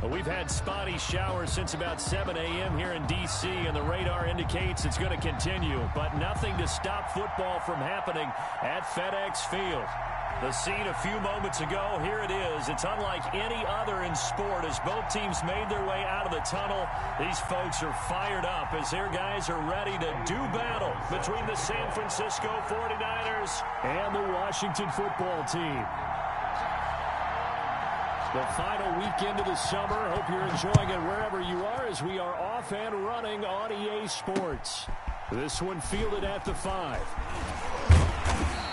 Well, we've had spotty showers since about 7 a.m. here in D.C., and the radar indicates it's going to continue, but nothing to stop football from happening at FedEx Field. The scene a few moments ago, here it is. It's unlike any other in sport as both teams made their way out of the tunnel. These folks are fired up as their guys are ready to do battle between the San Francisco 49ers and the Washington football team. The final weekend of the summer. Hope you're enjoying it wherever you are as we are off and running on EA Sports. This one fielded at the 5.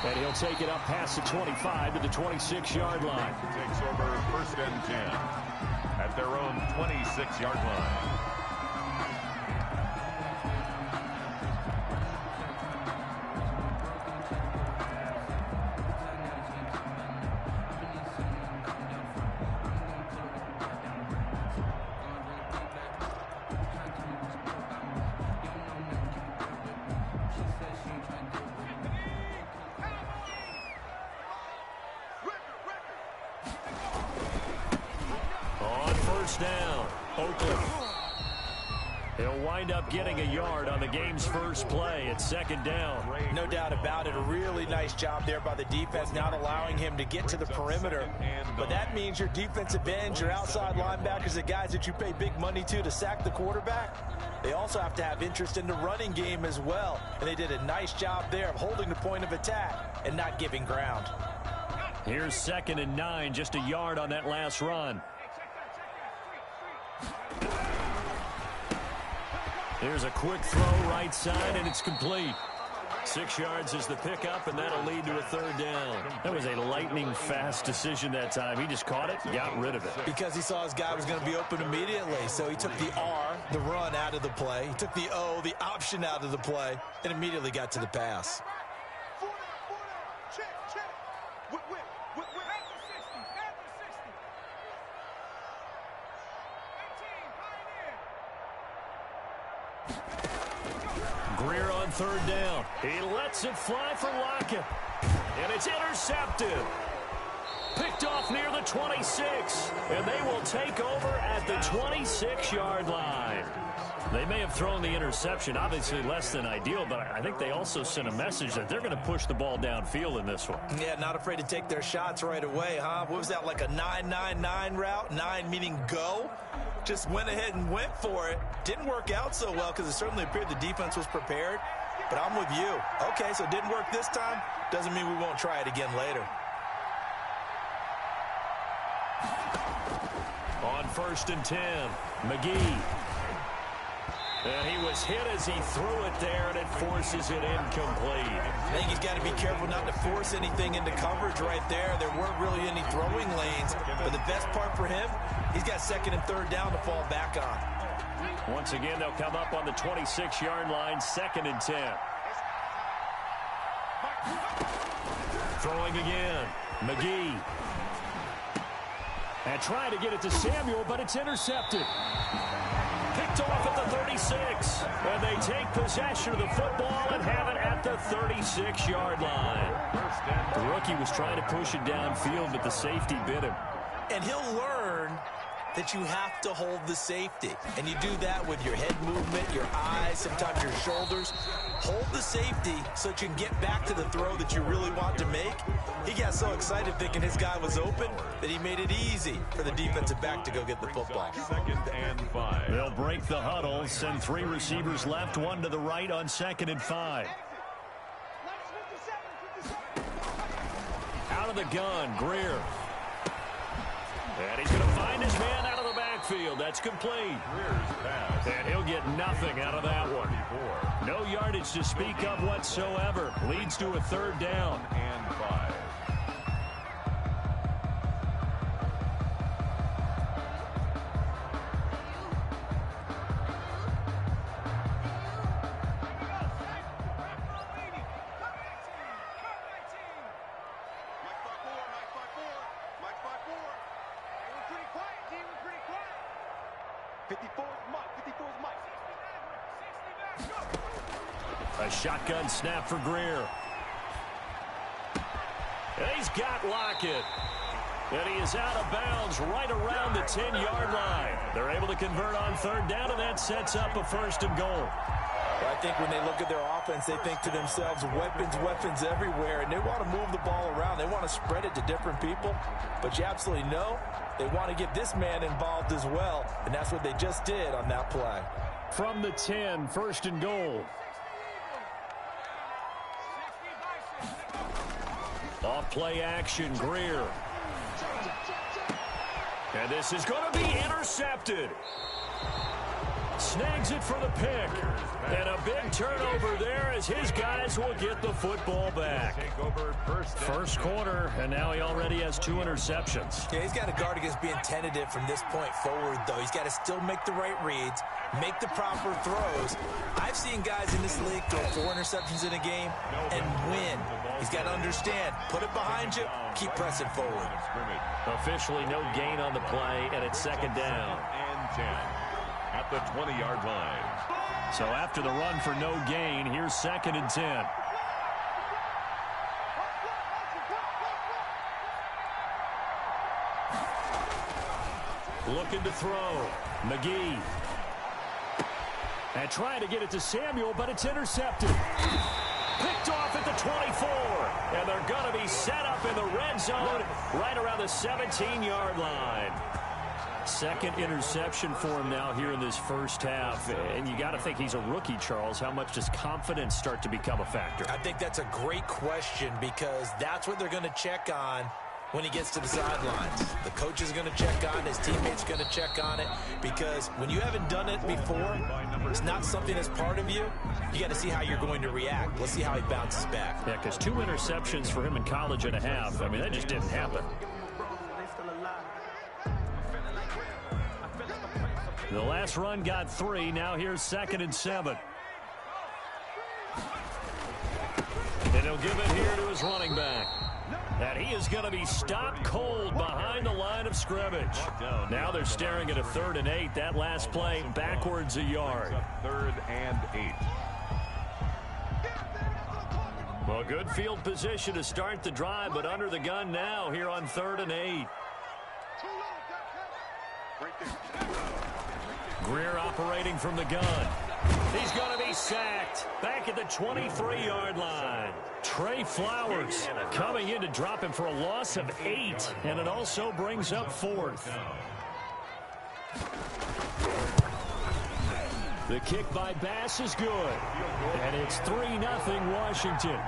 And he'll take it up past the 25 to the 26-yard line. Takes over 1st and 10 at their own 26-yard line. Down. Oakland. He'll wind up getting a yard on the game's first play at 2nd down. No doubt about it. A really nice job there by the defense, not allowing him to get to the perimeter. But that means your defensive ends, your outside linebackers, the guys that you pay big money to sack the quarterback, they also have to have interest in the running game as well. And they did a nice job there of holding the point of attack and not giving ground. Here's 2nd and 9, just a yard on that last run. Here's a quick throw right side, and it's complete. 6 yards is the pickup, and that'll lead to a 3rd down. That was a lightning-fast decision that time. He just caught it, got rid of it. Because he saw his guy was going to be open immediately, so he took the R, the run, out of the play. He took the O, the option, out of the play, and immediately got to the pass. Greer on 3rd down. He lets it fly for Lockett. And it's intercepted. Picked off near the 26. And they will take over at the 26-yard line. They may have thrown the interception, obviously less than ideal, but I think they also sent a message that they're going to push the ball downfield in this one. Yeah, not afraid to take their shots right away, huh? What was that, like a 9-9-9 route? 9 meaning go? Just went ahead and went for it. Didn't work out so well because it certainly appeared the defense was prepared. But I'm with you. Okay, so it didn't work this time. Doesn't mean we won't try it again later. On 1st and 10, McGee. And he was hit as he threw it there, and it forces it incomplete. I think he's got to be careful not to force anything into coverage right there. There weren't really any throwing lanes. But the best part for him, he's got 2nd and 3rd down to fall back on. Once again, they'll come up on the 26-yard line, 2nd and 10. Throwing again, McGee. And trying to get it to Samuel, but it's intercepted. Picked off at the 36. And they take possession of the football and have it at the 36-yard line. The rookie was trying to push it downfield, but the safety bit him. And he'll learn that you have to hold the safety. And you do that with your head movement, your eyes, sometimes your shoulders. Hold the safety so that you can get back to the throw that you really want to make. He got so excited thinking his guy was open that he made it easy for the defensive back to go get the football. 2nd and 5. They'll break the huddle, send 3 receivers left, 1 to the right on 2nd and 5. Out of the gun, Greer. And he's going to find his man out of the backfield. That's complete. And he'll get nothing out of that one. No yardage to speak of whatsoever. Leads to a 3rd down. And 5. A shotgun snap for Greer. And he's got Lockett. And he is out of bounds right around the 10-yard line. They're able to convert on third down, and that sets up a 1st and goal. Well, I think when they look at their offense, they think to themselves, weapons everywhere, and they want to move the ball around. They want to spread it to different people, but you absolutely know they want to get this man involved as well, and that's what they just did on that play. From the 10, 1st and goal. Off play action, Greer. And this is going to be intercepted. Snags it for the pick. And a big turnover there as his guys will get the football back. First quarter, and now he already has 2 interceptions. Yeah, he's got to guard against being tentative from this point forward, though. He's got to still make the right reads, make the proper throws. I've seen guys in this league throw 4 interceptions in a game and win. He's got to understand, put it behind you, keep pressing forward. Officially no gain on the play, and it's 2nd down. And 10 at the 20-yard line. So after the run for no gain, here's 2nd and 10. Looking to throw. McGee. And trying to get it to Samuel, but it's intercepted. Picked off at the 24. And they're going to be set up in the red zone right around the 17-yard line. 2nd interception for him now here in this first half. And you got to think he's a rookie, Charles. How much does confidence start to become a factor? I think that's a great question because that's what they're going to check on when he gets to the sidelines. The coach is going to check on it. His teammates are going to check on it because when you haven't done it before, it's not something that's part of you. You got to see how you're going to react. Let's see how he bounces back. Yeah, because 2 interceptions for him in college and a half. I mean, that just didn't happen. The last run got 3. Now here's 2nd and 7. And he'll give it here to his running back. And he is going to be stopped cold behind the line of scrimmage. Now they're staring at a 3rd and 8. That last play backwards a yard. 3rd and 8. Well, good field position to start the drive, but under the gun now here on 3rd and 8. Greer operating from the gun. He's going to be sacked back at the 23-yard line. Trey Flowers coming in to drop him for a loss of 8, and it also brings up 4th. The kick by Bass is good, and it's 3-0 Washington.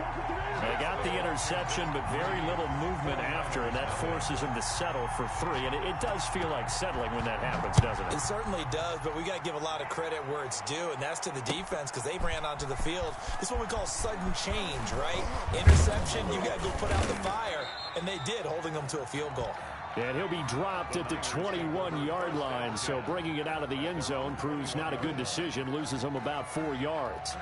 They got the interception, but very little movement after, and that forces him to settle for 3. And it does feel like settling when that happens, doesn't it? It certainly does, but we got to give a lot of credit where it's due, and that's to the defense because they ran onto the field. This is what we call sudden change, right? Interception, you got to go put out the fire, and they did, holding them to a field goal. And he'll be dropped at the 21-yard line, so bringing it out of the end zone proves not a good decision, loses him about 4 yards.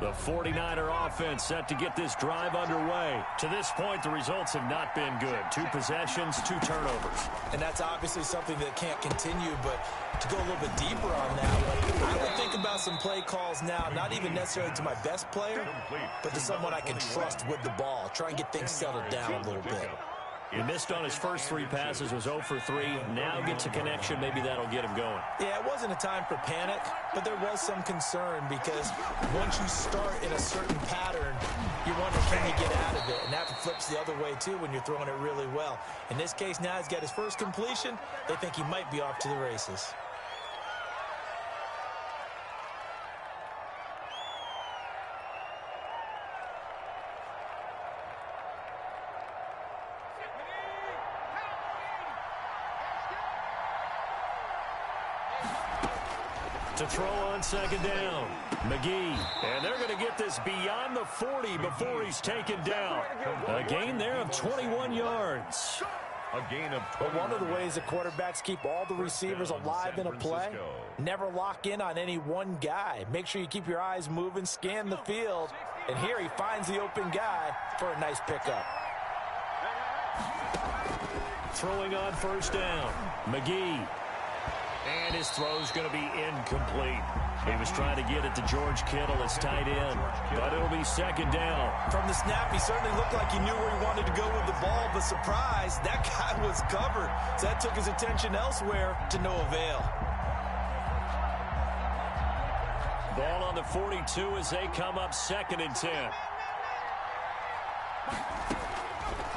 The 49er offense set to get this drive underway. To this point, the results have not been good. 2 possessions, 2 turnovers. And that's obviously something that can't continue, but to go a little bit deeper on that one, I would think about some play calls now, not even necessarily to my best player, but to someone I can trust with the ball. Try and get things settled down a little bit. He missed on his first 3 passes, was 0 for 3. Now gets a connection. Maybe that'll get him going. Yeah, it wasn't a time for panic, but there was some concern because once you start in a certain pattern, you wonder, can you get out of it? And that flips the other way, too, when you're throwing it really well. In this case, now he's got his first completion. They think he might be off to the races. To throw on 2nd down, McGee. And they're going to get this beyond the 40 before he's taken down. A gain there of 21 yards. A gain of 20. But one of the ways that quarterbacks keep all the receivers alive in a play, never lock in on any one guy. Make sure you keep your eyes moving, scan the field. And here he finds the open guy for a nice pickup. Throwing on 1st down, McGee. And his throw's going to be incomplete. He was trying to get it to George Kittle as tight end, but it'll be second down. From the snap, he certainly looked like he knew where he wanted to go with the ball, but surprise, that guy was covered. So that took his attention elsewhere to no avail. Ball on the 42 as they come up 2nd and 10.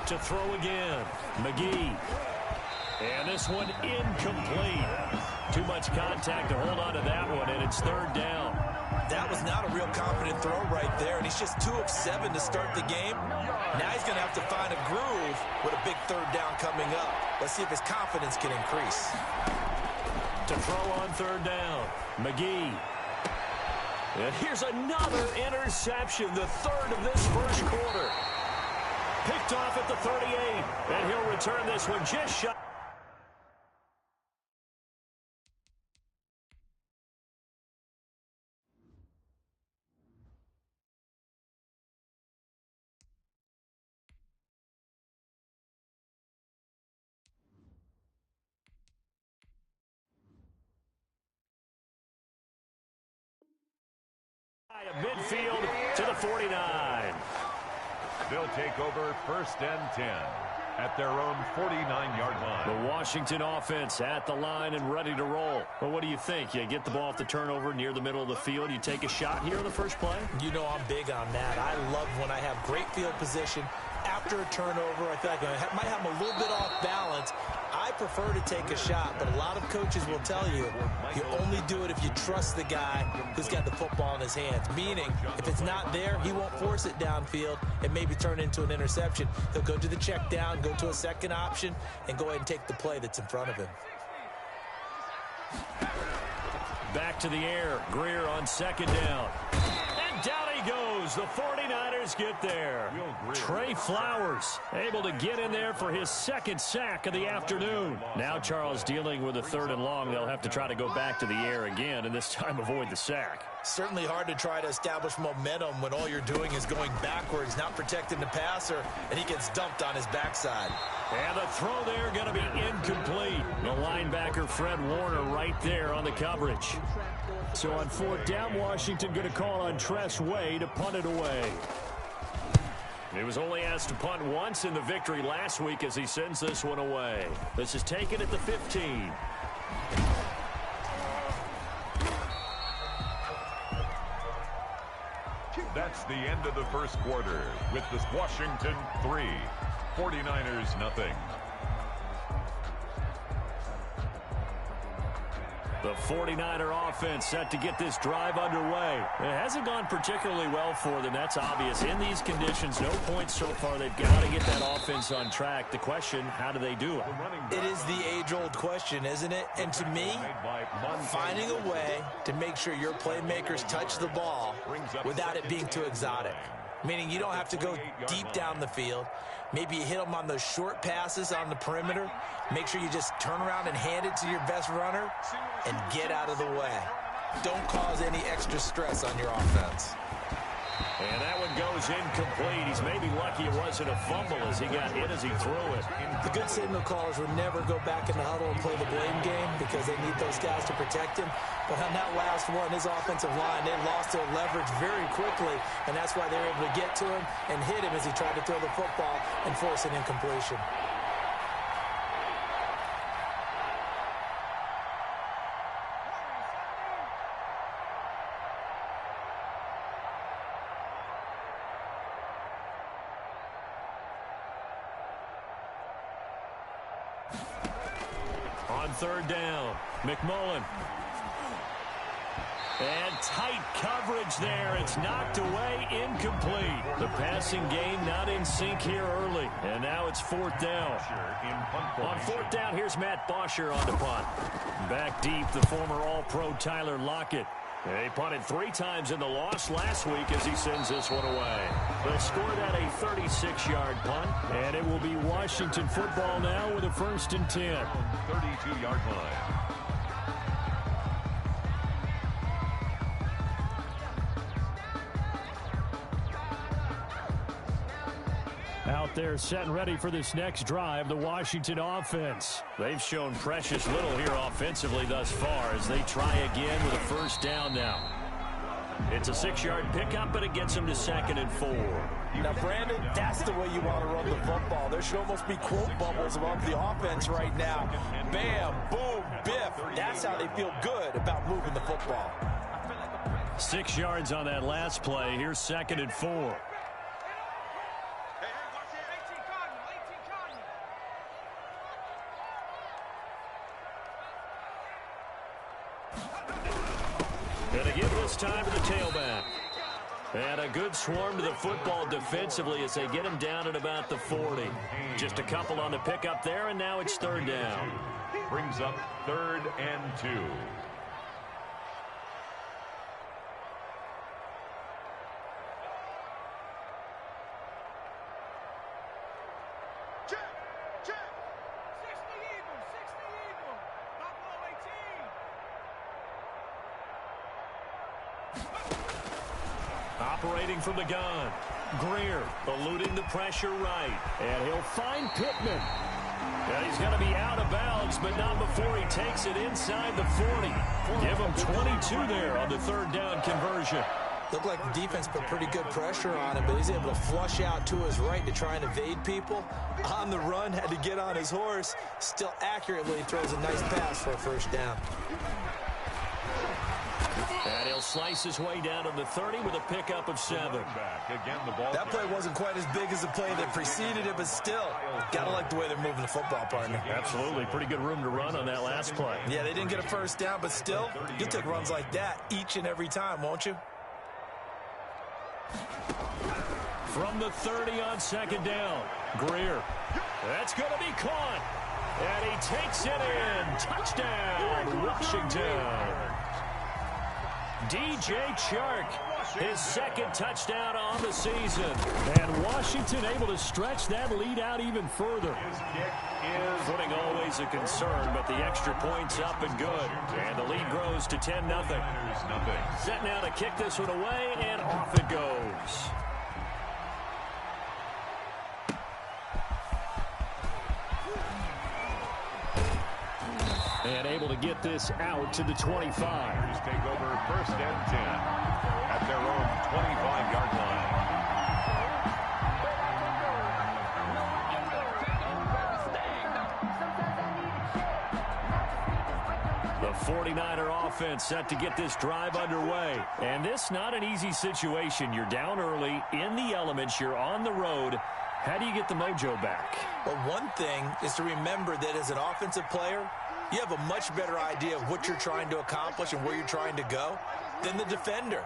To throw again, McGee. And this one incomplete. Too much contact to hold on to that one, and it's 3rd down. That was not a real confident throw right there, and he's just 2 of 7 to start the game. Now he's going to have to find a groove with a big 3rd down coming up. Let's see if his confidence can increase. To throw on 3rd down, McGee. And here's another interception, the 3rd of this first quarter. Picked off at the 38, and he'll return this one just shy. Midfield to the 49. They'll take over 1st and 10 at their own 49-yard line. The Washington offense at the line and ready to roll. Well, what do you think? You get the ball off the turnover near the middle of the field. You take a shot here on the first play? You know I'm big on that. I love when I have great field position. After a turnover, I feel like I might have them a little bit off balance. I prefer to take a shot, but a lot of coaches will tell you, you only do it if you trust the guy who's got the football in his hands. Meaning, if it's not there, he won't force it downfield and maybe turn it into an interception. He'll go to the check down, go to a second option, and go ahead and take the play that's in front of him. Back to the air. Greer on 2nd down. And down he goes. The 49ers get there. Trey Flowers able to get in there for his 2nd sack of the afternoon. Now Charles dealing with a 3rd and long. They'll have to try to go back to the air again, and this time avoid the sack. Certainly hard to try to establish momentum when all you're doing is going backwards, not protecting the passer, and he gets dumped on his backside. And the throw there going to be incomplete. The linebacker Fred Warner right there on the coverage. So on 4th down, Washington going to call on Tress Way to punt it away. He was only asked to punt once in the victory last week as he sends this one away. This is taken at the 15. That's the end of the first quarter with the Washington 3, 49ers nothing. The 49er offense set to get this drive underway. It hasn't gone particularly well for them. That's obvious. In these conditions, no points so far. They've got to get that offense on track. The question, how do they do it? It is the age-old question, isn't it? And to me, finding a way to make sure your playmakers touch the ball without it being too exotic. Meaning you don't have to go deep down the field. Maybe you hit them on those short passes on the perimeter. Make sure you just turn around and hand it to your best runner and get out of the way. Don't cause any extra stress on your offense. And that one goes incomplete. He's maybe lucky it wasn't a fumble as he got hit as he threw it. The good signal callers would never go back in the huddle and play the blame game because they need those guys to protect him. But on that last one, his offensive line, they lost their leverage very quickly, and that's why they were able to get to him and hit him as he tried to throw the football and force an incompletion. On 3rd down, McMullen. And tight coverage there. It's knocked away, incomplete. The passing game not in sync here early. And now it's 4th down. On 4th down, here's Matt Bosher on the punt. Back deep, the former All-Pro Tyler Lockett. He punted 3 times in the loss last week as he sends this one away. They'll score that a 36-yard punt, and it will be Washington football now with a 1st and 10. 32-yard line. Out out there set and ready for this next drive, the Washington offense. They've shown precious little here offensively thus far as they try again with a first down now. It's a 6-yard pickup, but it gets them to 2nd and 4. Now, Brandon, that's the way you want to run the football. There should almost be quote bubbles above the offense right now. Bam, boom, biff. That's how they feel good about moving the football. 6 yards on that last play. Here's 2nd and 4. Going to give this time to the tailback. And a good swarm to the football defensively as they get him down at about the 40. Just a couple on the pickup there, and now it's 3rd down. Brings up 3rd and 2. Operating from the gun. Greer eluding the pressure right. And he'll find Pittman. And he's going to be out of bounds, but not before he takes it inside the 40. Give him 22 there on the 3rd down conversion. Looked like the defense put pretty good pressure on him, but he's able to flush out to his right to try and evade people. On the run, had to get on his horse. Still accurately throws a nice pass for a first down. And he'll slice his way down to the 30 with a pickup of 7. That play wasn't quite as big as the play that preceded it, but still, gotta like the way they're moving the football, partner. Absolutely. Pretty good room to run on that last play. Yeah, they didn't get a first down, but still, you'll take runs like that each and every time, won't you? From the 30 on 2nd down. Greer. That's going to be caught. And he takes it in. Touchdown, Washington. DJ Chark, his 2nd touchdown on the season. And Washington able to stretch that lead out even further. Footing always a concern, but the extra point's up and good. And the lead grows to 10-0. Set now to kick this one away, and off it goes. And able to get this out to the 25. Take over 1st and 10 at their own 25-yard line. The 49er offense set to get this drive underway. And this not an easy situation. You're down early, in the elements, you're on the road. How do you get the mojo back? Well, one thing is to remember that as an offensive player, you have a much better idea of what you're trying to accomplish and where you're trying to go than the defender.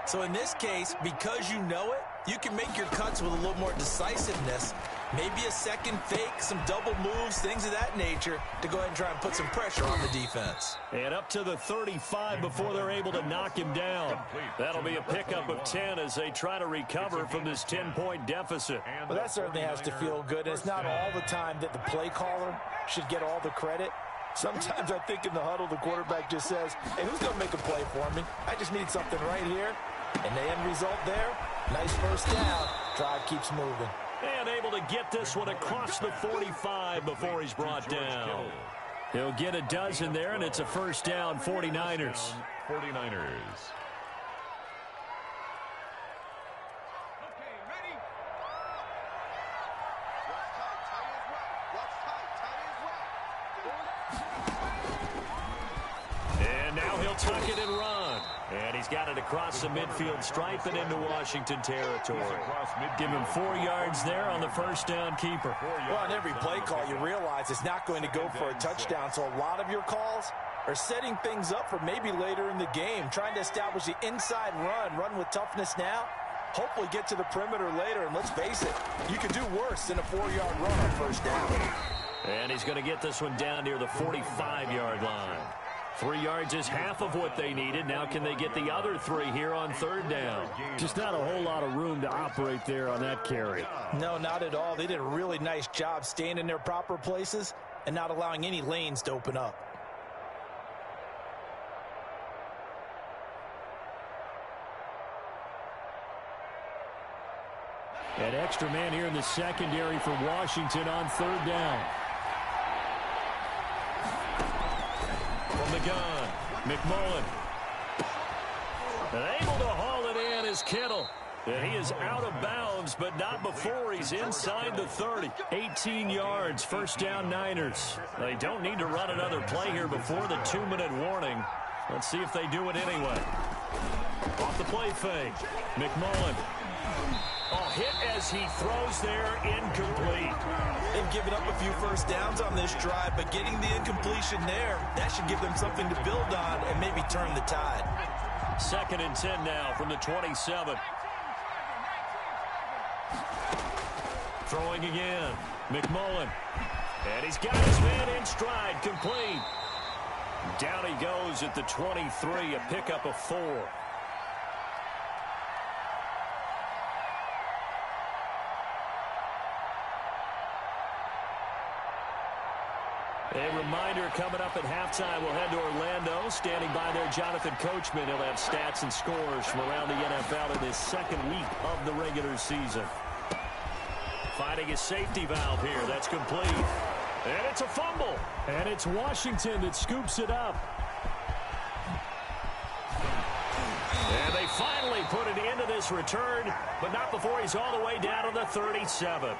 So in this case, because you know it, you can make your cuts with a little more decisiveness. Maybe a second fake, some double moves, things of that nature to go ahead and try and put some pressure on the defense. And up to the 35 before they're able to knock him down. That'll be a pickup of 10 as they try to recover from this 10-point deficit. Well, that certainly has to feel good. And it's not all the time that the play caller should get all the credit. Sometimes I think in the huddle, the quarterback just says, hey, who's going to make a play for me? I just need something right here. And the end result there, nice first down. Drive keeps moving. And able to get this one across the 45 before he's brought down. He'll get a dozen there, and it's a first down, 49ers. 49ers. And now he'll tuck it and run. And he's got it across the midfield stripe and into Washington territory. Give him 4 yards there on the first down keeper. Well, on every play call, you realize it's not going to go for a touchdown. So a lot of your calls are setting things up for maybe later in the game, trying to establish the inside run with toughness now. Hopefully get to the perimeter later. And let's face it, you can do worse than a 4-yard run on first down. And he's going to get this one down near the 45-yard line. 3 yards is half of what they needed. Now can they get the other 3 here on third down? Just not a whole lot of room to operate there on that carry. No, not at all. They did a really nice job staying in their proper places and not allowing any lanes to open up. An extra man here in the secondary for Washington on third down. From the gun, McMullen. And able to haul it in is Kittle. And he is out of bounds, but not before he's inside the 30. 18 yards, first down Niners. They don't need to run another play here before the 2-minute warning. Let's see if they do it anyway. Off the play fake, McMullen. Oh, hit as he throws there, incomplete. They've given up a few first downs on this drive, but getting the incompletion there, that should give them something to build on and maybe turn the tide. 2nd and 10 now from the 27. Throwing again, McMullen. And he's got his man in stride, complete. Down he goes at the 23, a pickup of 4. A reminder coming up at halftime, we'll head to Orlando. Standing by there, Jonathan Coachman. He'll have stats and scores from around the NFL in his 2nd week of the regular season. Finding his safety valve here. That's complete. And it's a fumble. And it's Washington that scoops it up. And they finally put it into this return, but not before he's all the way down to the 37.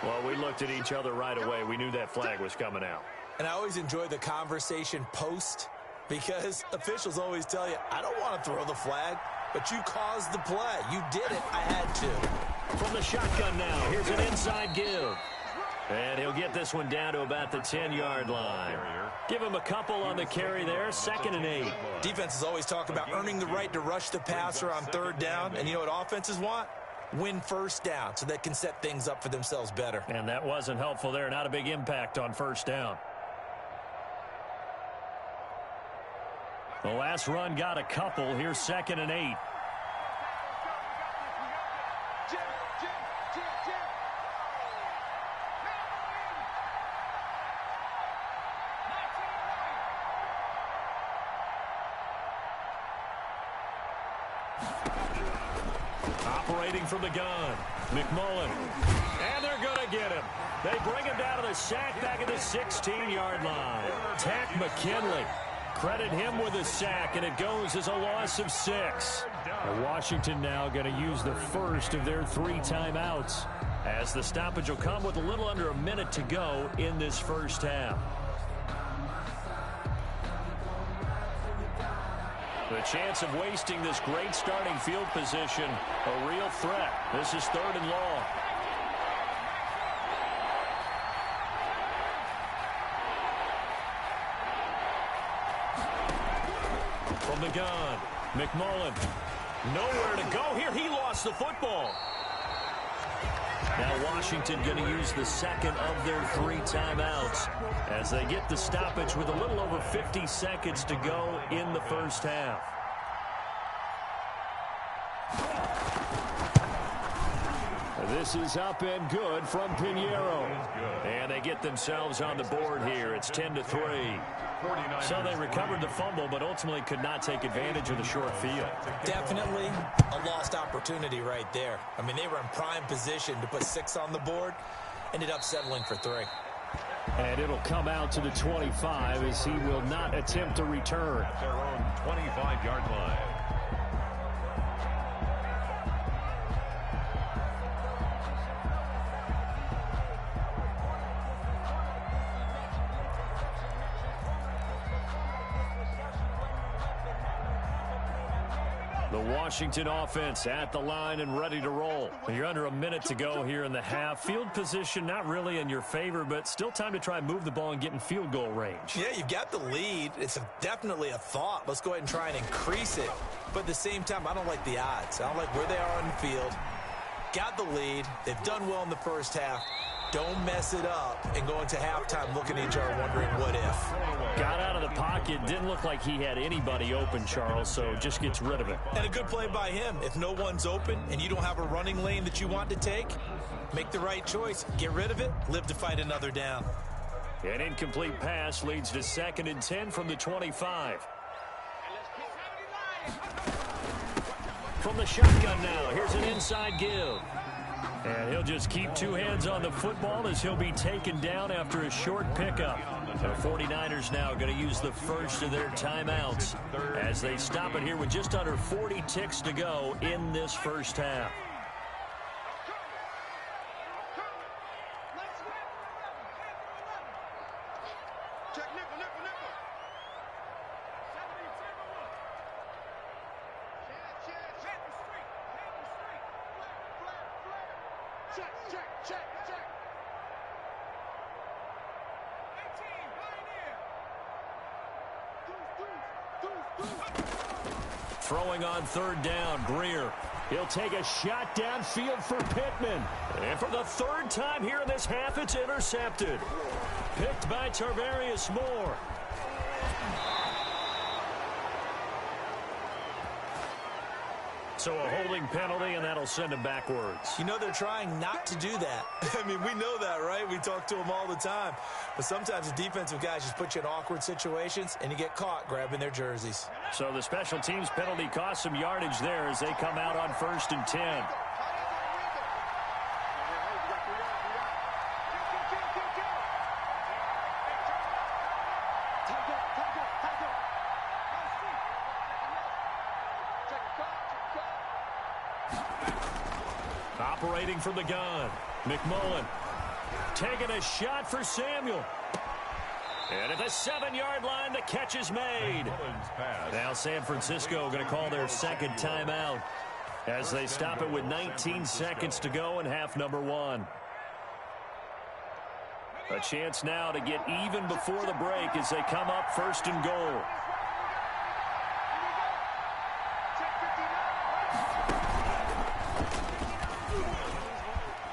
Well, we looked at each other right away. We knew that flag was coming out. And I always enjoy the conversation post because officials always tell you, I don't want to throw the flag, but you caused the play. You did it. I had to. From the shotgun now, here's an inside give. And he'll get this one down to about the 10-yard line. Give him a couple on the carry there, 2nd and 8. Defenses always talk about earning the right to rush the passer on 3rd down. And you know what offenses want? Win first down so they can set things up for themselves better. And that wasn't helpful there. Not a big impact on first down. The last run got a couple. Here's 2nd and 8. Operating from the gun, McMullen. And they're going to get him. They bring him down to the sack back at the 16-yard line. Takk McKinley. Credit him with a sack, and it goes as a loss of 6. And Washington now going to use the first of their 3 timeouts, as the stoppage will come with a little under a minute to go in this first half. The chance of wasting this great starting field position, a real threat. This is 3rd and long. From the gun, McMullen. Nowhere to go here. He lost the football. Now Washington going to use the 2nd of their 3 timeouts as they get the stoppage with a little over 50 seconds to go in the first half. This is up and good from Pinheiro. And they get themselves on the board here. It's 10-3. So they recovered the fumble, but ultimately could not take advantage of the short field. Definitely a lost opportunity right there. I mean, they were in prime position to put 6 on the board. Ended up settling for 3. And it'll come out to the 25 as he will not attempt to return. At their own 25-yard line. The Washington offense at the line and ready to roll. You're under a minute to go here in the half. Field position not really in your favor, but still time to try and move the ball and get in field goal range. Yeah, you've got the lead. It's definitely a thought. Let's go ahead and try and increase it. But at the same time, I don't like the odds. I don't like where they are on the field. Got the lead. They've done well in the first half. Don't mess it up and go into halftime looking at each other wondering what if. Got out of the pocket. Didn't look like he had anybody open, Charles, so just gets rid of it. And a good play by him. If no one's open and you don't have a running lane that you want to take, make the right choice. Get rid of it. Live to fight another down. An incomplete pass leads to 2nd and 10 from the 25. From the shotgun now, here's an inside give. And he'll just keep two hands on the football as he'll be taken down after a short pickup. The 49ers now going to use the first of their timeouts as they stop it here with just under 40 ticks to go in this first half. Throwing on third down, Greer. He'll take a shot downfield for Pittman. And for the third time here in this half, it's intercepted. Picked by Tarvarius Moore. So a holding penalty, and that'll send him backwards. You know, they're trying not to do that. I mean, we know that, right? We talk to them all the time. But sometimes the defensive guys just put you in awkward situations, and you get caught grabbing their jerseys. So the special teams penalty costs some yardage there as they come out on 1st and 10. Operating from the gun, McMullen taking a shot for Samuel. And at the 7-yard line, the catch is made. Now San Francisco going to call their second timeout as they stop it with 19 seconds to go in half number 1. A chance now to get even before the break as they come up 1st and goal.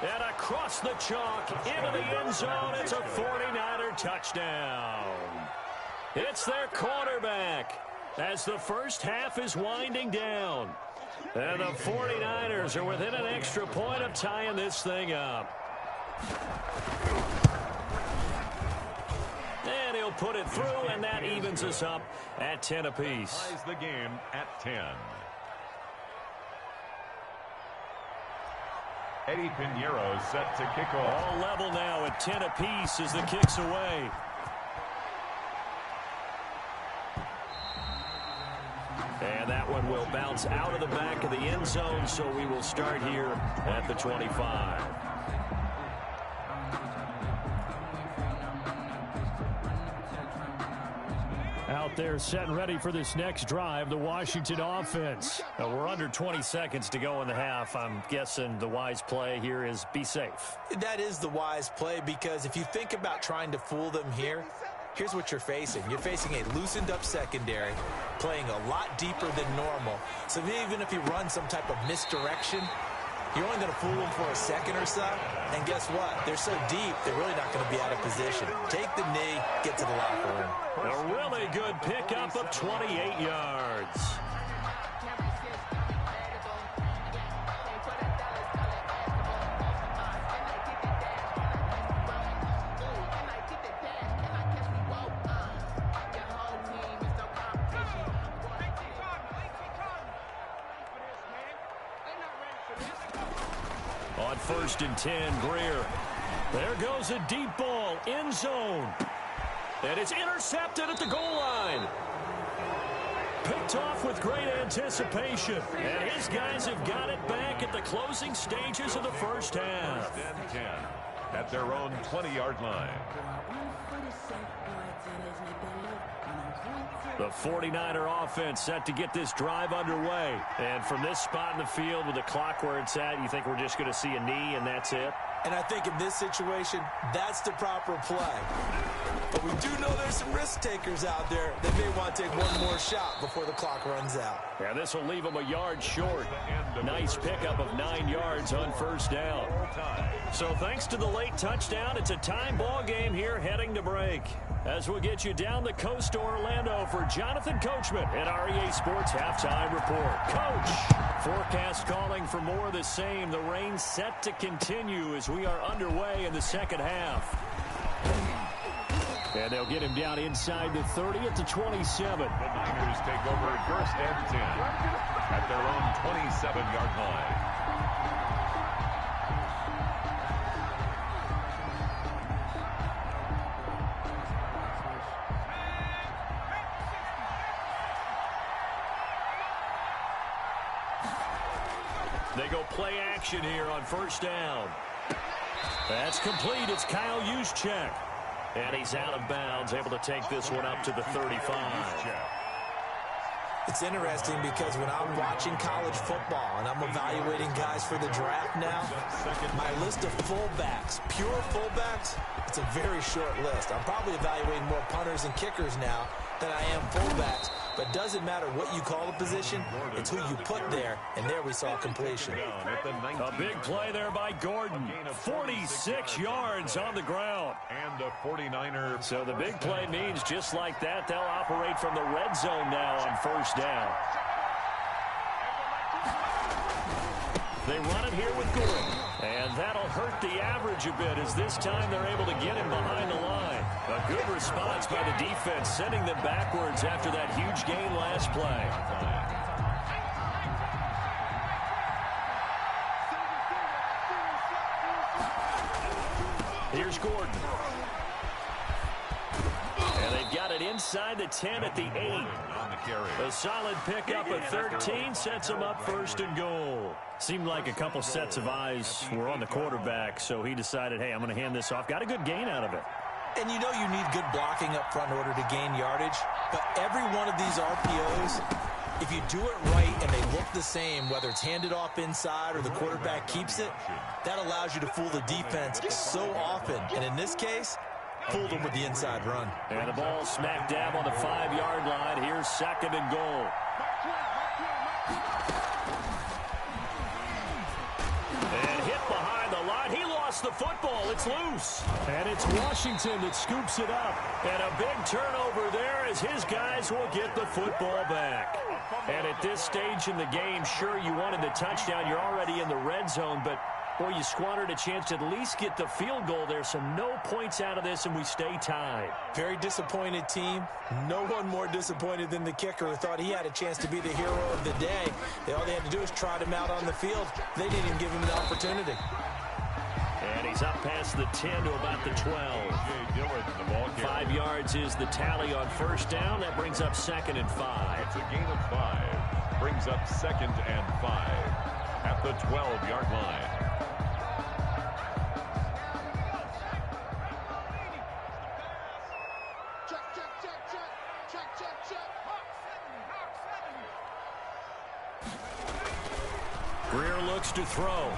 And across the chalk into the end zone, it's a 49er touchdown. It's their quarterback as the first half is winding down. And the 49ers are within an extra point of tying this thing up. And he'll put it through, and that evens us up at 10 apiece. Ties the game at 10. Eddie Pinheiro set to kick off. All level now at 10 apiece as the kick's away. And that one will bounce out of the back of the end zone, so we will start here at the 25. Out there set and ready for this next drive, the Washington offense. We're under 20 seconds to go in the half. I'm guessing the wise play here is be safe. That is the wise play, because if you think about trying to fool them here, here's what you're facing. You're facing a loosened up secondary, playing a lot deeper than normal. So even if you run some type of misdirection, you're only going to fool them for a second or so. And guess what? They're so deep, they're really not going to be out of position. Take the knee, get to the locker room. A really good pickup of 28 yards. On 1st and 10, Greer. There goes a deep ball, end zone. And it's intercepted at the goal line. Picked off with great anticipation. And his guys have got it back at the closing stages of the first half. 10 at their own 20-yard line. The 49er offense set to get this drive underway. And from this spot in the field with the clock where it's at, you think we're just going to see a knee and that's it? And I think in this situation, that's the proper play. But we do know there's some risk takers out there that may want to take one more shot before the clock runs out. Yeah, this will leave them a yard short. Nice pickup of 9 yards on first down. So thanks to the late touchdown, it's a time ball game here heading to break. As we'll get you down the coast to Orlando for Jonathan Coachman at our EA Sports Halftime Report. Coach, forecast calling for more of the same. The rain set to continue as we are underway in the second half. And they'll get him down inside the 30 at the 27. The Niners take over 1st and 10 at their own 27-yard line. go play action here on first down. That's complete. It's Kyle Juszczyk. And he's out of bounds, able to take this one up to the 35. It's interesting because when I'm watching college football and I'm evaluating guys for the draft now, my list of fullbacks, pure fullbacks, it's a very short list. I'm probably evaluating more punters and kickers now than I am fullbacks. But doesn't matter what you call a position, it's who you put there, and there we saw completion. A big play there by Gordon. 46 yards on the ground. And a 49er. So the big play means just like that, they'll operate from the red zone now on first down. They run it here with Gordon. And that'll hurt the average a bit as this time they're able to get him behind the line. A good response by the defense, sending them backwards after that huge gain last play. Here's Gordon. And they've got it inside the 10 at the 8. A solid pickup at 13 sets him up first and goal. Seemed like a couple sets of eyes were on the quarterback, so he decided, hey, I'm going to hand this off. Got a good gain out of it. And you know you need good blocking up front in order to gain yardage. But every one of these RPOs, if you do it right and they look the same, whether it's handed off inside or the quarterback keeps it, that allows you to fool the defense so often. And in this case, fooled them with the inside run. And the ball smack dab on the 5-yard line. Here's second and goal. And hit behind the line. He lost the football. It's loose. And it's Washington that scoops it up. And a big turnover there as his guys will get the football back. And at this stage in the game, sure, you wanted the touchdown. You're already in the red zone, but boy, you squandered a chance to at least get the field goal there, so no points out of this, and we stay tied. Very disappointed team. No one more disappointed than the kicker who thought he had a chance to be the hero of the day. All they had to do was trot him out on the field. They didn't even give him an opportunity. And he's up past the 10 to about the 12. 5 yards is the tally on first down. That brings up second and 5. It's a gain of 5. Brings up second and 5 at the 12-yard line. Greer looks to throw.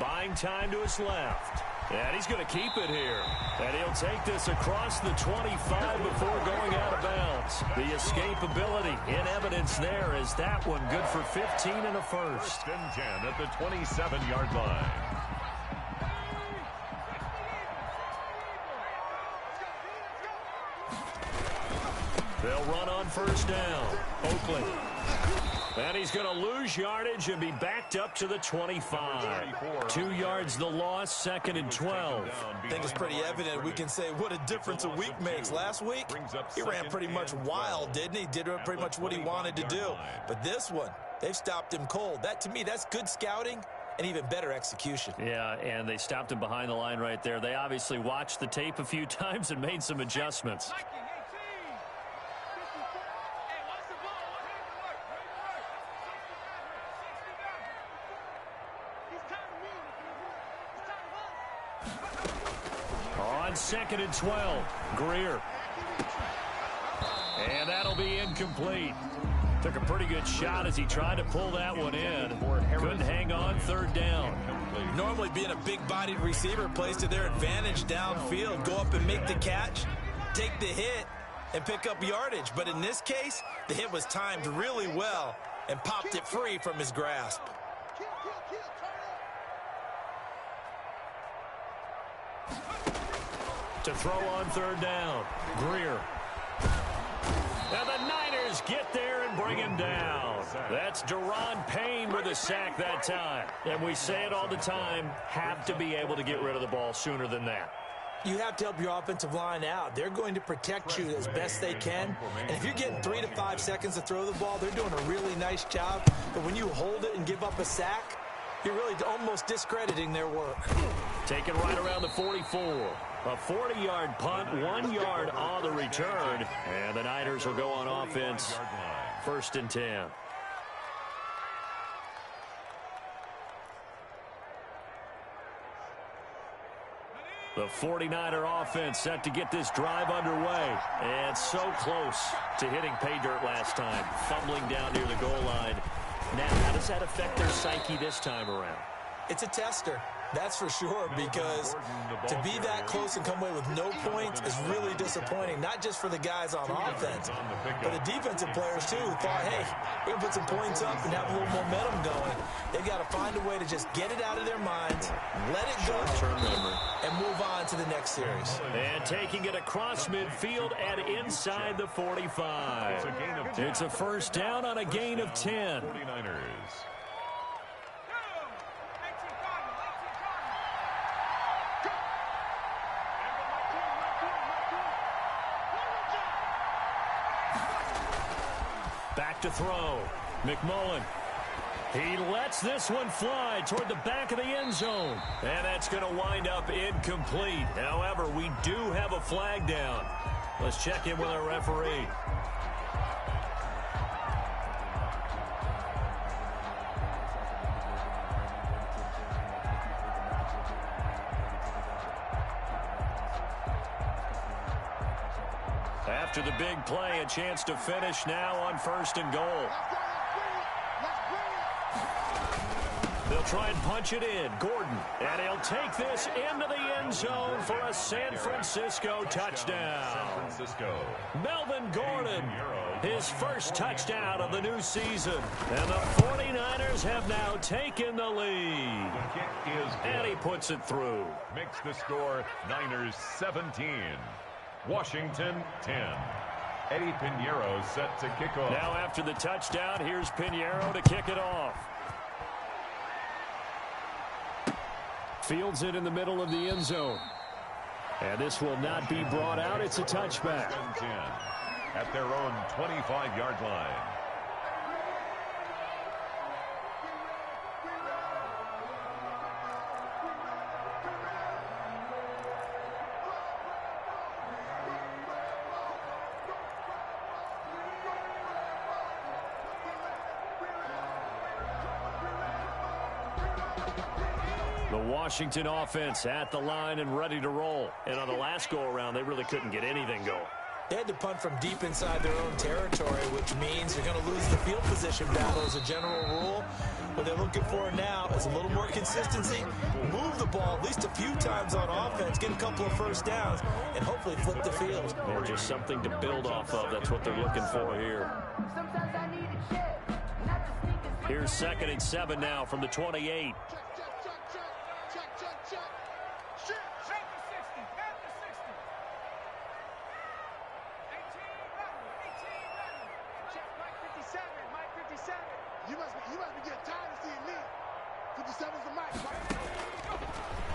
Buying time to his left. And he's going to keep it here. And he'll take this across the 25 before going out of bounds. The escapability in evidence there is that one good for 15 and a first. First and 10 at the 27-yard line. They'll run on first down. Oakland. And he's going to lose yardage and be backed up to the 25. 2 yards the loss, second and 12. I think it's pretty evident. We can say what a difference a week makes. Last week, he ran pretty much wild, didn't he? Did pretty much what he wanted to do. But this one, they've stopped him cold. That, to me, that's good scouting and even better execution. Yeah, and they stopped him behind the line right there. They obviously watched the tape a few times and made some adjustments. On second and 12, Greer. And that'll be incomplete. Took a pretty good shot as he tried to pull that one in. Couldn't hang on, third down. Normally being a big-bodied receiver plays to their advantage downfield. Go up and make the catch, take the hit, and pick up yardage. But in this case, the hit was timed really well and popped it free from his grasp. To throw on third down, Greer. And the Niners get there and bring him down. That's Daron Payne with a sack that time. And we say it all the time, have to be able to get rid of the ball sooner than that. You have to help your offensive line out. They're going to protect you as best they can. And if you're getting 3 to 5 seconds to throw the ball, they're doing a really nice job. But when you hold it and give up a sack, you're really almost discrediting their work. Taken right around the 44. A 40-yard punt, 1 yard on the return. And the Niners will go on offense. First and 10. The 49er offense set to get this drive underway. And so close to hitting pay dirt last time. Fumbling down near the goal line. Now, how does that affect their psyche this time around? It's a tester. That's for sure, because to be that close and come away with no points is really disappointing, not just for the guys on offense, but the defensive players, too, who thought, hey, we're going to put some points up and have a little momentum going. They've got to find a way to just get it out of their minds, let it go, and move on to the next series. And taking it across midfield and inside the 45. It's a first down on a gain of 10. 49ers. Back to throw. McMullen. He lets this one fly toward the back of the end zone. And that's going to wind up incomplete. However, we do have a flag down. Let's check in with our referee. After the big play, a chance to finish now on 1st and goal. They'll try and punch it in. Gordon. And he'll take this into the end zone for a San Francisco touchdown. San Francisco. Melvin Gordon, his first touchdown of the new season. And the 49ers have now taken the lead. The kick is good. And he puts it through. Makes the score Niners 17. Washington 10. Eddie Pinheiro set to kick off. Now after the touchdown, here's Pinheiro to kick it off. Fields it in the middle of the end zone. And this will not be brought out. It's a touchback. 10 at their own 25-yard line. The Washington offense at the line and ready to roll. And on the last go-around, they really couldn't get anything going. They had to punt from deep inside their own territory, which means they're going to lose the field position battle as a general rule. What they're looking for now is a little more consistency, move the ball at least a few times on offense, get a couple of first downs, and hopefully flip the field. Or just something to build off of. That's what they're looking for here. Here's 2nd and 7 now from the 28.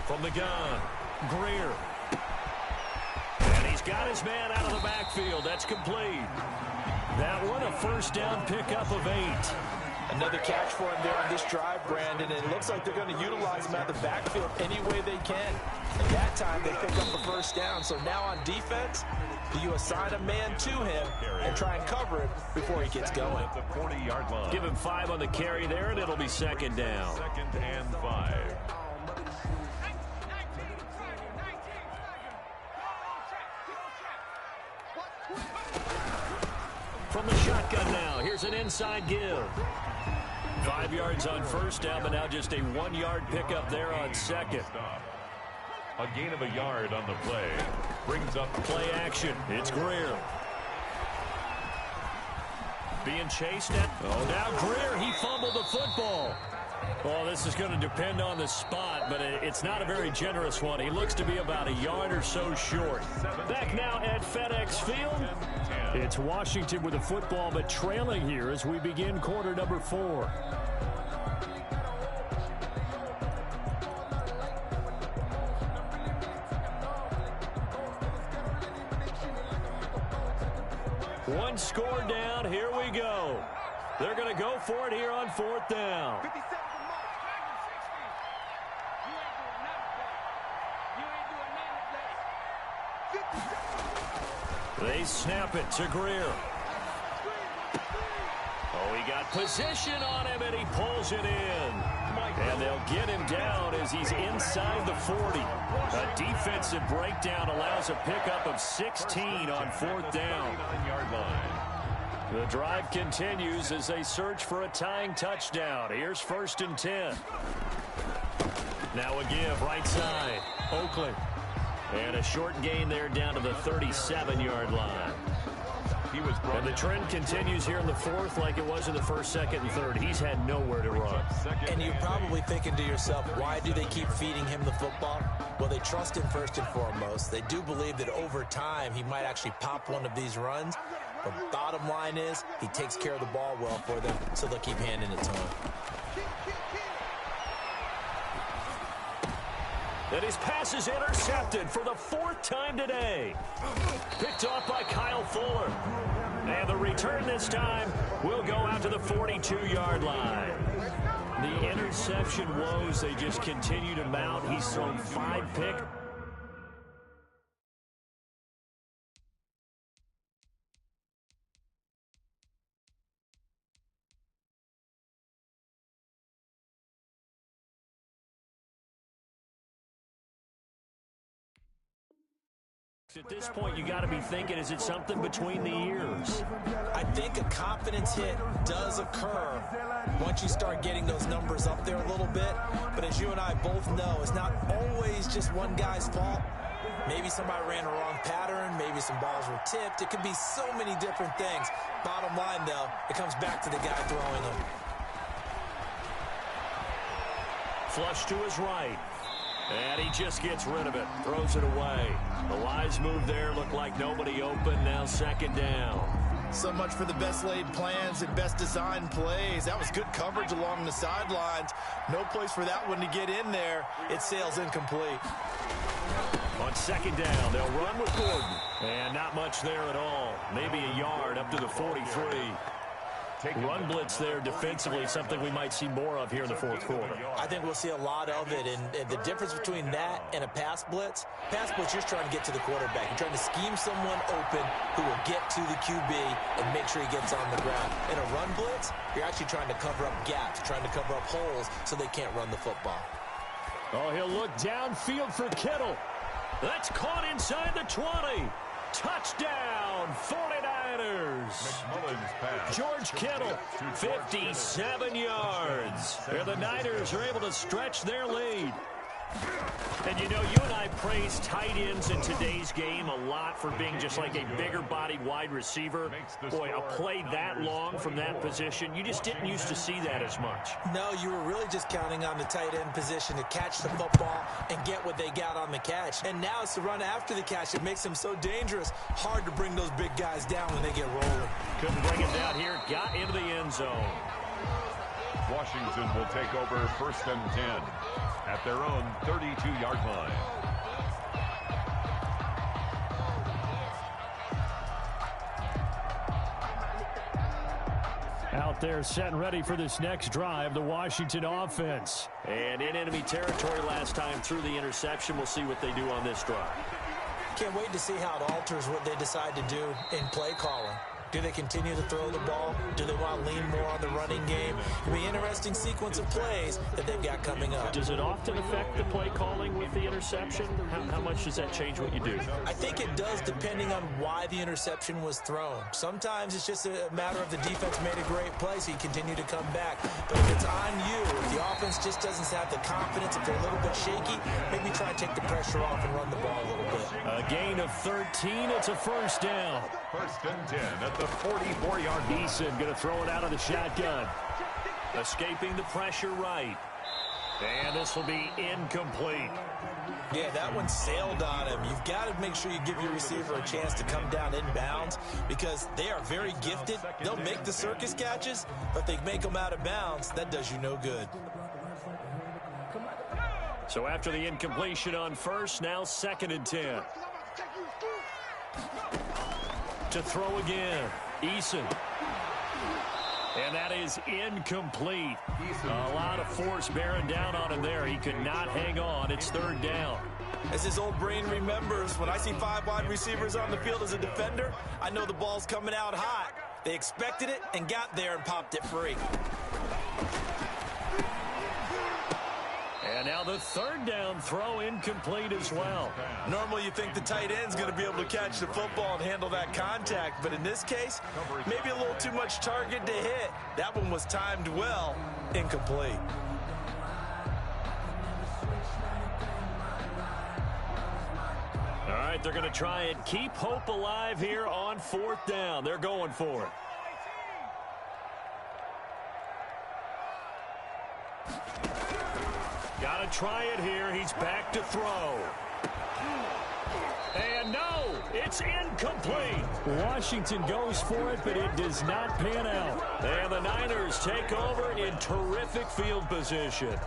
From the gun, Greer. And he's got his man out of the backfield. That's complete. That one a first down pickup of 8. Another catch for him there on this drive, Brandon, and it looks like they're going to utilize him out of the backfield any way they can. And that time they pick up the first down. So now on defense, do you assign a man to him and try and cover him before he gets going? At the 40-yard line. Give him 5 on the carry there, and it'll be 2nd down. 2nd and 5. From the shotgun now, here's an inside give. 5 yards on first down, but now just a 1-yard pickup there on 2nd. A gain of a yard on the play. Brings up Play action. It's Greer. Being chased at. Oh, now Greer, he fumbled the football. Well, this is going to depend on the spot, but it's not a very generous one. He looks to be about a yard or so short. Back now at FedEx Field. It's Washington with the football, but trailing here as we begin quarter number 4. One score down. Here we go. They're going to go for it here on 4th down. They snap it to Greer. Oh, he got position on him, and he pulls it in. Mike And they'll get him down as he's inside the 40. A defensive breakdown allows a pickup of 16 on 4th down. The drive continues as they search for a tying touchdown. Here's 1st and 10. Now a give right side. Oakley. And a short gain there down to the 37-yard line. And the trend continues here in the 4th like it was in the 1st, 2nd, and 3rd. He's had nowhere to run. And you're probably thinking to yourself, why do they keep feeding him the football? Well, they trust him first and foremost. They do believe that over time he might actually pop one of these runs. But bottom line is he takes care of the ball well for them, so they'll keep handing it to him. And his pass is intercepted for the 4th time today. Picked off by Kyle Fuller. And the return this time will go out to the 42-yard line. The interception woes, they just continue to mount. He's thrown 5 picks. At this point, you got to be thinking, is it something between the ears? I think a confidence hit does occur once you start getting those numbers up there a little bit. But as you and I both know, it's not always just one guy's fault. Maybe somebody ran a wrong pattern. Maybe some balls were tipped. It could be so many different things. Bottom line, though, it comes back to the guy throwing them. Flush to his right. And he just gets rid of it, throws it away. The wise move there looked like nobody open, now 2nd down. So much for the best laid plans and best designed plays. That was good coverage along the sidelines. No place for that one to get in there. It sails incomplete. On 2nd down, they'll run with Gordon. And not much there at all. Maybe a yard up to the 43. Run blitz there defensively, something we might see more of here in the 4th quarter. I think we'll see a lot of it, and the difference between that and a pass blitz, you're trying to get to the quarterback. You're trying to scheme someone open who will get to the QB and make sure he gets on the ground. In a run blitz, you're actually trying to cover up gaps, trying to cover up holes so they can't run the football. Oh, he'll look downfield for Kittle. That's caught inside the 20. Touchdown, 49ers. George Kittle, 57 yards. And the Niners are able to stretch their lead. And you know, you and I praise tight ends in today's game a lot for being just like a bigger-bodied wide receiver. Boy, a play that long from that position, you just didn't used to see that as much. No, you were really just counting on the tight end position to catch the football and get what they got on the catch. And now it's the run after the catch that makes them so dangerous. Hard to bring those big guys down when they get rolling. Couldn't bring him down here, got into the end zone. Washington will take over 1st and 10 at their own 32-yard line. Out there set and ready for this next drive, the Washington offense. And in enemy territory last time through the interception. We'll see what they do on this drive. Can't wait to see how it alters what they decide to do in play calling. Do they continue to throw the ball? Do they want to lean more on the running game? It'll be an interesting sequence of plays that they've got coming up. Does it often affect the play calling with the interception? How much does that change what you do? I think it does, depending on why the interception was thrown. Sometimes it's just a matter of the defense made a great play, so you continue to come back. But if it's on you, if the offense just doesn't have the confidence, if they're a little bit shaky, maybe try and take the pressure off and run the ball a little bit. A gain of 13. It's a 1st down. 1st and 10 at the 44-yard line. Eason going to throw it out of the shotgun. Escaping the pressure right. And this will be incomplete. Yeah, that one sailed on him. You've got to make sure you give your receiver a chance to come down inbounds because they are very gifted. They'll make the circus catches, but if they make them out of bounds, that does you no good. So after the incompletion on 1st, now 2nd and 10. To throw again, Eason. And that is incomplete. A lot of force bearing down on him there. He could not hang on. It's 3rd down. As his old brain remembers, when I see 5 wide receivers on the field as a defender, I know the ball's coming out hot. They expected it and got there and popped it free. The third down throw incomplete as well. Normally you think the tight end's going to be able to catch the football and handle that contact, but in this case, maybe a little too much target to hit. That one was timed well, incomplete. All right, they're going to try and keep hope alive here on fourth down. They're going for it. Got to try it here. He's back to throw. And no, it's incomplete. Washington goes for it, but it does not pan out. And the Niners take over in terrific field position.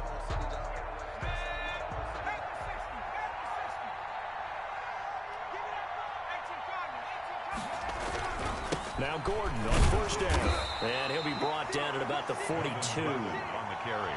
Now Gordon on first down. And he'll be brought down at about the 42.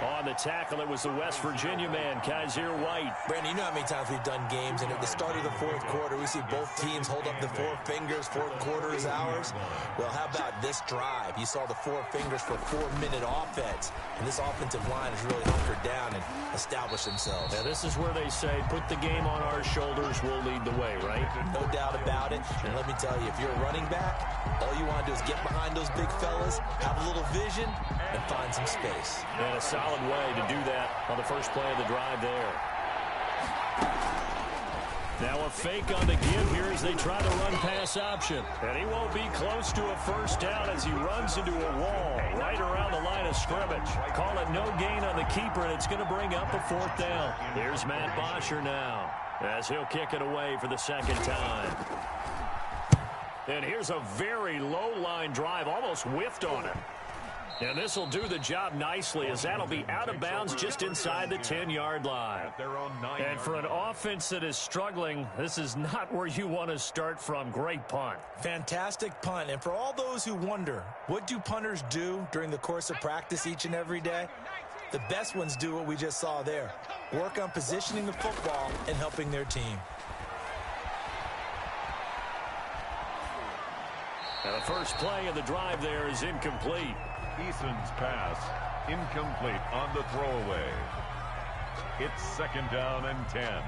On the tackle, it was the West Virginia man, Kaiser White. Brandon, you know how many times we've done games, and at the start of the fourth quarter, we see both teams hold up the four fingers, fourth quarter is ours. Well, how about this drive? You saw the four fingers for 4-minute offense, and this offensive line has really hunkered down and established themselves. Now, this is where they say, put the game on our shoulders, we'll lead the way, right? No doubt about it, and let me tell you, if you're a running back, all you want to do is get behind those big fellas, have a little vision, and find some space. And a solid way to do that on the first play of the drive there. Now a fake on the give here as they try the run-pass option. And he won't be close to a first down as he runs into a wall right around the line of scrimmage. Call it no gain on the keeper, and it's going to bring up a fourth down. Here's Matt Bosher now as he'll kick it away for the second time. And here's a very low-line drive, almost whiffed on it. And this will do the job nicely as that'll be out of bounds just inside the 10-yard line. And for an offense that is struggling, this is not where you want to start from. Great punt. Fantastic punt. And for all those who wonder, what do punters do during the course of practice each and every day? The best ones do what we just saw there. Work on positioning the football and helping their team. Now the first play of the drive there is incomplete. Eason's pass incomplete on the throwaway. It's second down and 10.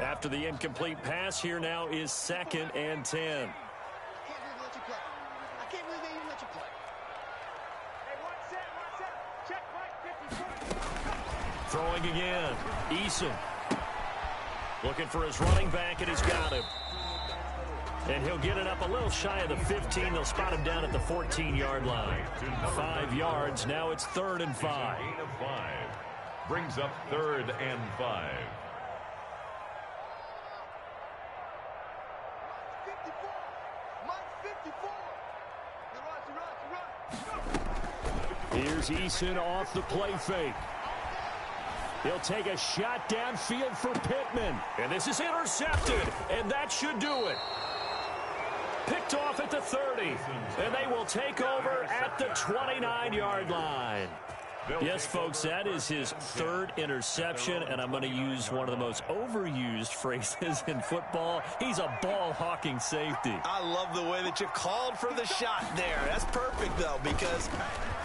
After the incomplete pass, here now is second and 10. Throwing again. Eason. Looking for his running back, and he's got him. And he'll get it up a little shy of the 15. They'll spot him down at the 14-yard line. 5 yards. Now it's 3rd and 5. Gain of 5. Brings up 3rd and 5. Here's Eason off the play fake. He'll take a shot downfield for Pittman. And this is intercepted, and that should do it. Picked off at the 30, and they will take over at the 29-yard line. Yes, folks, that is his 3rd interception, and I'm going to use one of the most overused phrases in football. He's a ball-hawking safety. I love the way that you called for the shot there. That's perfect, though, because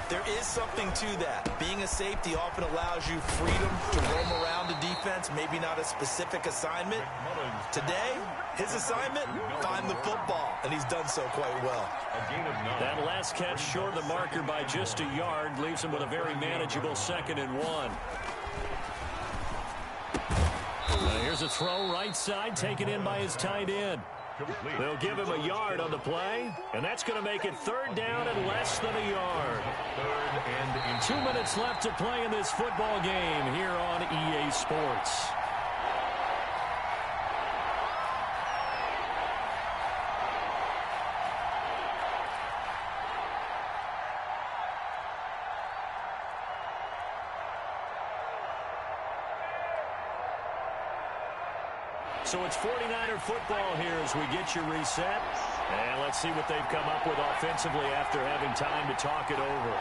there is something to that. Being a safety often allows you freedom to roam around the defense, maybe not a specific assignment. Today, his assignment, find the football, and he's done so quite well. That last catch short of the marker by just a yard leaves him with a very manageable 2nd and 1. Here's a throw right side, taken in by his tight end. They'll give him a yard on the play, and that's going to make it 3rd down and less than a yard. 2 minutes left to play in this football game here on EA Sports. So it's 49er football here as we get you reset. And let's see what they've come up with offensively after having time to talk it over.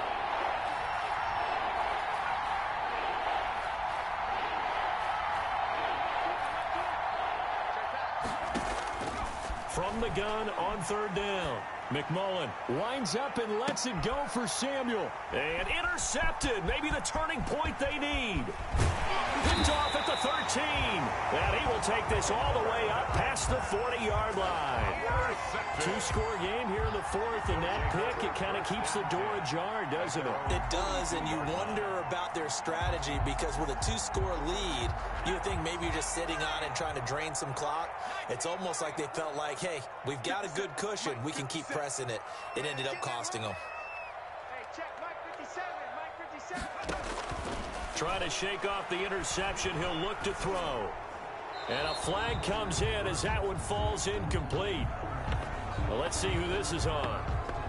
From the gun on third down. McMullen winds up and lets it go for Samuel. And intercepted. Maybe the turning point they need. Picked off at the 13. And he will take this all the way up past the 40-yard line. Two-score game here in the fourth, and that pick, it kind of keeps the door ajar, doesn't it? It does, and you wonder about their strategy because with a two-score lead, you would think maybe you're just sitting on it and trying to drain some clock. It's almost like they felt like, hey, we've got a good cushion. We can keep pressing it. It ended up costing them. Hey, check Mike 57, Mike 57. Trying to shake off the interception. He'll look to throw. And a flag comes in as that one falls incomplete. Well, let's see who this is on.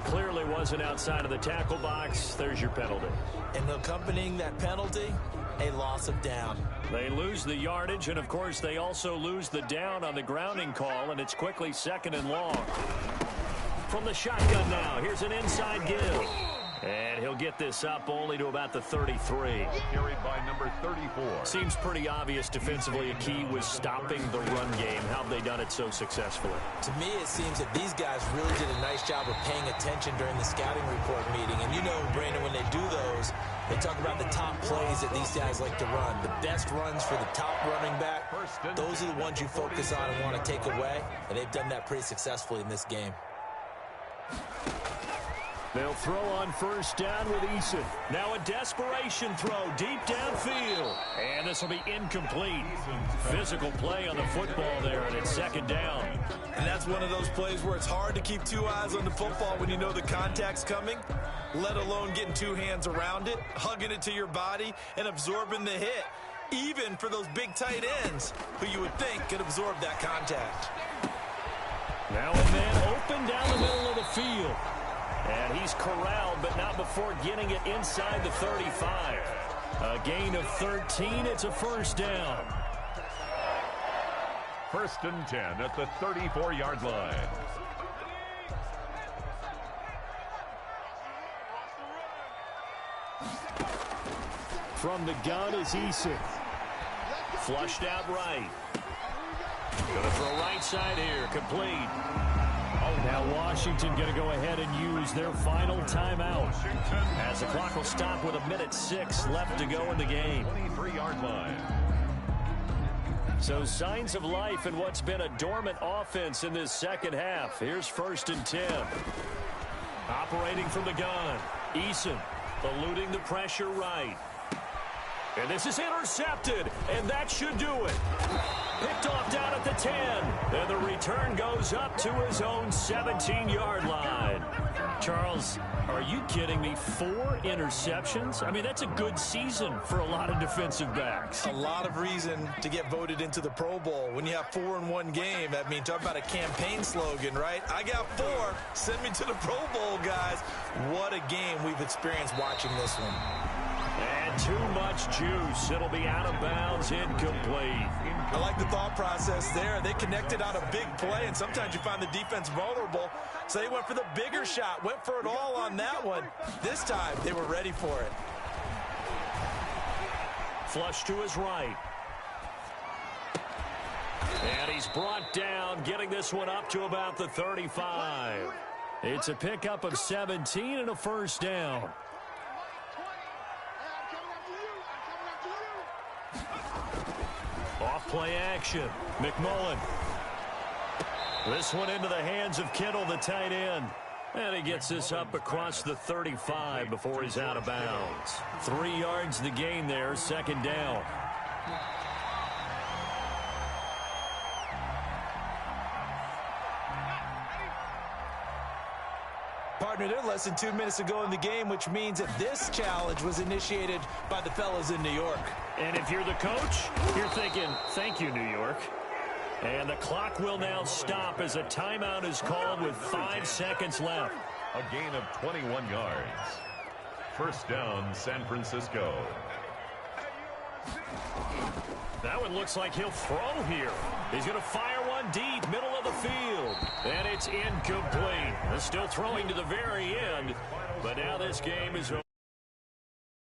Clearly wasn't outside of the tackle box. There's your penalty. And accompanying that penalty, a loss of down. They lose the yardage, and, of course, they also lose the down on the grounding call, and it's quickly second and long. From the shotgun now, here's an inside give. And he'll get this up only to about the 33. Carried by number 34. Seems pretty obvious defensively a key was stopping the run game. How have they done it so successfully? To me, it seems that these guys really did a nice job of paying attention during the scouting report meeting. And you know, Brandon, when they do those, they talk about the top plays that these guys like to run. The best runs for the top running back, those are the ones you focus on and want to take away. And they've done that pretty successfully in this game. They'll throw on first down with Eason. Now a desperation throw deep downfield. And this will be incomplete. Physical play on the football there, and it's second down. And that's one of those plays where it's hard to keep two eyes on the football when you know the contact's coming, let alone getting two hands around it, hugging it to your body, and absorbing the hit, even for those big tight ends who you would think could absorb that contact. Now a man open down the middle of the field. And he's corralled, but not before getting it inside the 35. A gain of 13. It's a first down. First and 10 at the 34-yard line. From the gun is Eason. Flushed out right. Going to throw right side here. Complete. Now Washington going to go ahead and use their final timeout. As the clock will stop with 1:06 left to go in the game. 23-yard line. So signs of life in what's been a dormant offense in this second half. Here's first and 10. Operating from the gun. Eason eluding the pressure right. And this is intercepted, and that should do it. Picked off down at the 10. And the return goes up to his own 17-yard line. Charles, are you kidding me? 4 interceptions? I mean, that's a good season for a lot of defensive backs. A lot of reason to get voted into the Pro Bowl. When you have 4 in one game, I mean, talk about a campaign slogan, right? I got 4. Send me to the Pro Bowl, guys. What a game we've experienced watching this one. And too much juice. It'll be out of bounds, incomplete. I like the thought process there. They connected on a big play, and sometimes you find the defense vulnerable. So they went for the bigger shot, went for it all on that one. This time, they were ready for it. Flush to his right. And he's brought down, getting this one up to about the 35. It's a pickup of 17 and a first down. Off-play action. McMullen. This one into the hands of Kittle, the tight end. And he gets this up across the 35 before he's out of bounds. 3 yards the gain there, second down. Partner, they're less than 2 minutes to go in the game, which means that this challenge was initiated by the fellas in New York. And if you're the coach, you're thinking, thank you, New York. And the clock will now stop as a timeout is called with 5 seconds left. A gain of 21 yards. First down, San Francisco. That one looks like he'll throw here. He's going to fire one deep, middle of the field. And it's incomplete. Still throwing to the very end. But now this game is over.